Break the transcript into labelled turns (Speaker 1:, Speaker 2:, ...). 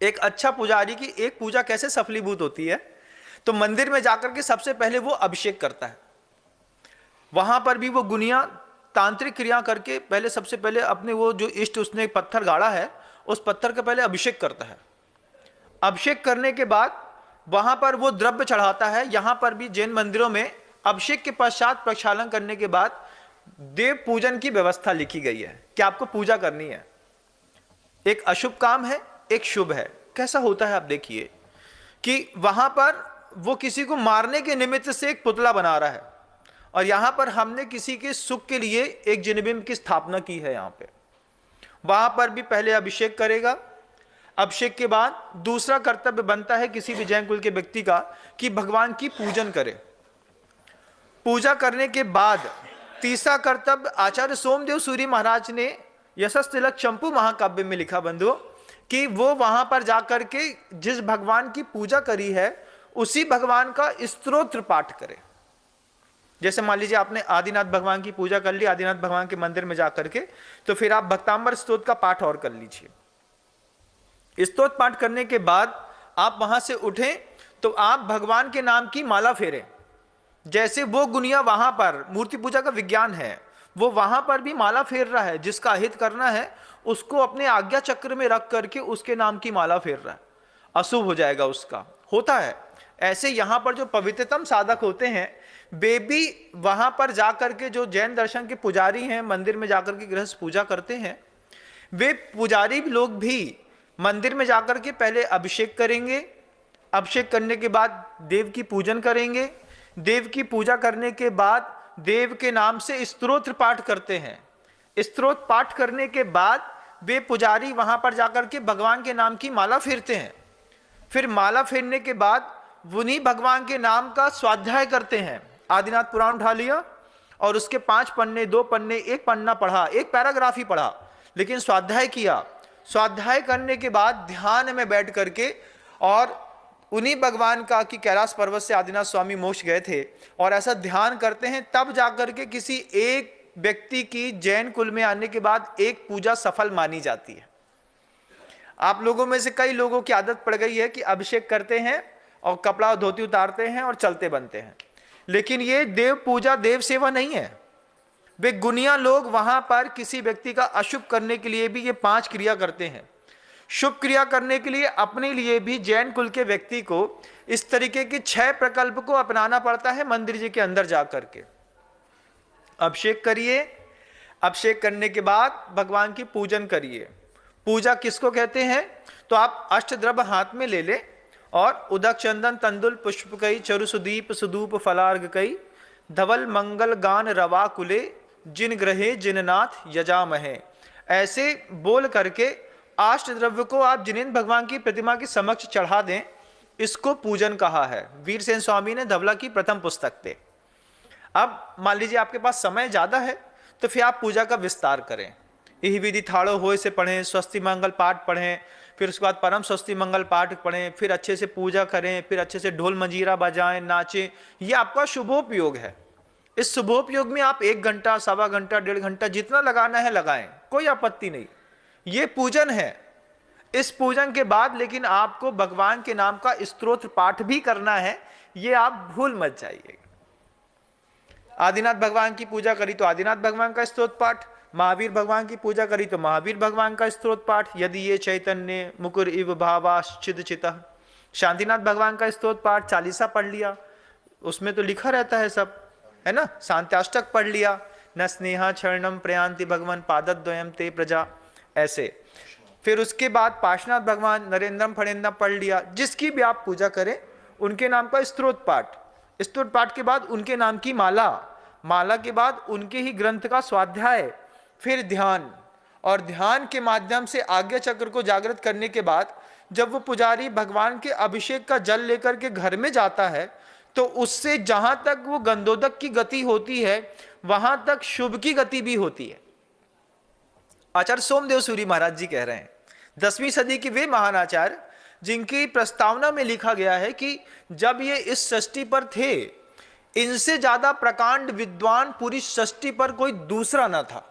Speaker 1: एक अच्छा पुजारी की एक पूजा कैसे सफलीभूत होती है, तो मंदिर में जाकर के सबसे पहले वो अभिषेक करता है। वहां पर भी वो गुनिया तांत्रिक क्रिया करके पहले सबसे पहले अपने वो जो इष्ट उसने पत्थर गाड़ा है उस पत्थर का पहले अभिषेक करता है। अभिषेक करने के बाद वहां पर वो द्रव्य चढ़ाता है। यहां पर भी जैन मंदिरों में अभिषेक के पश्चात प्रक्षालन करने के बाद देव पूजन की व्यवस्था लिखी गई है कि आपको पूजा करनी है। एक अशुभ काम है, एक शुभ है। कैसा होता है आप देखिए कि वहां पर वो किसी को मारने के निमित्त से एक पुतला बना रहा है और यहां पर हमने किसी के सुख के लिए एक जिनबिंब की स्थापना की है। यहां पे वहां पर भी पहले अभिषेक करेगा। अभिषेक के बाद दूसरा कर्तव्य बनता है किसी भी जैन कुल के व्यक्ति का कि भगवान की पूजन करे। पूजा करने के बाद तीसरा कर्तव्य आचार्य सोमदेव सूरी महाराज ने यशस तिलक चंपू महाकाव्य में लिखा बंधुओं कि वो वहां पर जाकर के जिस भगवान की पूजा करी है उसी भगवान का स्तोत्र पाठ करे। जैसे मान लीजिए आपने आदिनाथ भगवान की पूजा कर ली आदिनाथ भगवान के मंदिर में जाकर के, तो फिर आप भक्तांबर स्तोत्र का पाठ और कर लीजिए। स्तोत्र पाठ करने के बाद आप वहां से उठें तो आप भगवान के नाम की माला फेरें। जैसे वो गुनिया वहां पर मूर्ति पूजा का विज्ञान है, वो वहां पर भी माला फेर रहा है। जिसका हित करना है उसको अपने आज्ञा चक्र में रख करके उसके नाम की माला फेर रहा है, अशुभ हो जाएगा उसका। होता है ऐसे। यहां पर जो पवित्रतम साधक होते हैं वे भी वहां पर जाकर के, जो जैन दर्शन के पुजारी हैं मंदिर में जाकर के गृहस्थ पूजा करते हैं, वे पुजारी लोग भी मंदिर में जाकर के पहले अभिषेक करेंगे। अभिषेक करने के बाद देव की पूजन करेंगे। देव की पूजा करने के बाद देव के नाम से स्तोत्र पाठ करते हैं। स्तोत्र पाठ करने के बाद वे पुजारी वहां पर जाकर के भगवान के नाम की माला फेरते हैं। फिर माला फेरने के बाद उन्हीं भगवान के नाम का स्वाध्याय करते हैं। आदिनाथ पुराण उठा लिया और उसके 5 पन्ने 2 पन्ने 1 पन्ना पढ़ा, एक पैराग्राफ ही पढ़ा, लेकिन स्वाध्याय किया। स्वाध्याय करने के बाद ध्यान में बैठ करके और उन्हीं भगवान का कि कैलाश पर्वत से आदिनाथ स्वामी मोक्ष गए थे और ऐसा ध्यान करते हैं, तब जाकर के किसी एक व्यक्ति की जैन कुल में आने के बाद एक पूजा सफल मानी जाती है। आप लोगों में से कई लोगों की आदत पड़ गई है कि अभिषेक करते हैं और कपड़ा धोती उतारते हैं और चलते बनते हैं, लेकिन ये देव पूजा देव सेवा नहीं है। वे गुनिया लोग वहां पर किसी व्यक्ति का अशुभ करने के लिए भी ये 5 क्रिया करते हैं। शुभ क्रिया करने के लिए अपने लिए भी जैन कुल के व्यक्ति को इस तरीके के 6 प्रकल्प को अपनाना पड़ता है। मंदिर जी के अंदर जाकर के अभिषेक करिए। अभिषेक करने के बाद भगवान की पूजन करिए। पूजा किसको कहते हैं, तो आप अष्टद्रव्य हाथ में ले ले और उदक चंदन तंदुल पुष्प कई चरु सुदीप सुदूप फलार्घ कई धवल मंगल गान रवा कुले जिन ग्रहे जिननाथ यजामहे। ऐसे बोल करके अष्ट द्रव्य को आप जिनेन्द्र भगवान की प्रतिमा के समक्ष चढ़ा दें। इसको पूजन कहा है। वीरसेन स्वामी ने धवला की प्रथम पुस्तक पे। अब मान लीजिए आपके पास समय ज्यादा है तो फिर आप पूजा का विस्तार करें। यही विधि थाड़ो होय से पढ़ें, स्वस्ति मंगल पाठ पढ़ें, फिर उसके बाद परम स्वस्ति मंगल पाठ पढ़ें, फिर अच्छे से पूजा करें, फिर अच्छे से ढोल मंजीरा बजाएं, नाचें। ये आपका शुभोपयोग है। इस शुभोपयोग में आप 1 घंटा, सवा घंटा, 1.5 घंटा जितना लगाना है लगाएं, कोई आपत्ति नहीं। ये पूजन है। इस पूजन के बाद लेकिन आपको भगवान के नाम का स्तोत्र पाठ भी करना है, ये आप भूल मत जाइए। आदिनाथ भगवान की पूजा करी तो आदिनाथ भगवान का स्तोत्र पाठ, महावीर भगवान की पूजा करी तो महावीर भगवान का स्तोत्र पाठ, यदि ये चैतन्य मुकुर इव भावाश्चिद चितः। शांतिनाथ भगवान का स्तोत्र पाठ 40 पढ़ लिया, उसमें तो लिखा रहता है सब, है ना। शांत्याष्टक पढ़ लिया, न स्नेहा शरणम प्रयांति भगवान पादद्वयम ते प्रजा, ऐसे। फिर उसके बाद पार्श्वनाथ भगवान नरेंद्रम फणेन्द्रम पढ़ लिया। जिसकी भी आप पूजा करें उनके नाम का स्तोत्र पाठ। स्तोत्र पाठ के बाद उनके नाम की माला, माला के बाद उनके ही ग्रंथ का स्वाध्याय, फिर ध्यान, और ध्यान के माध्यम से आज्ञा चक्र को जागृत करने के बाद जब वो पुजारी भगवान के अभिषेक का जल लेकर के घर में जाता है तो उससे जहां तक वो गंधोदक की गति होती है वहां तक शुभ की गति भी होती है। आचार्य सोमदेव सूरी महाराज जी कह रहे हैं, 10वीं सदी के वे महान आचार्य जिनकी प्रस्तावना में लिखा गया है कि जब ये इस षष्ठी पर थे, इनसे ज्यादा प्रकांड विद्वान पूरी षष्ठी पर कोई दूसरा न था।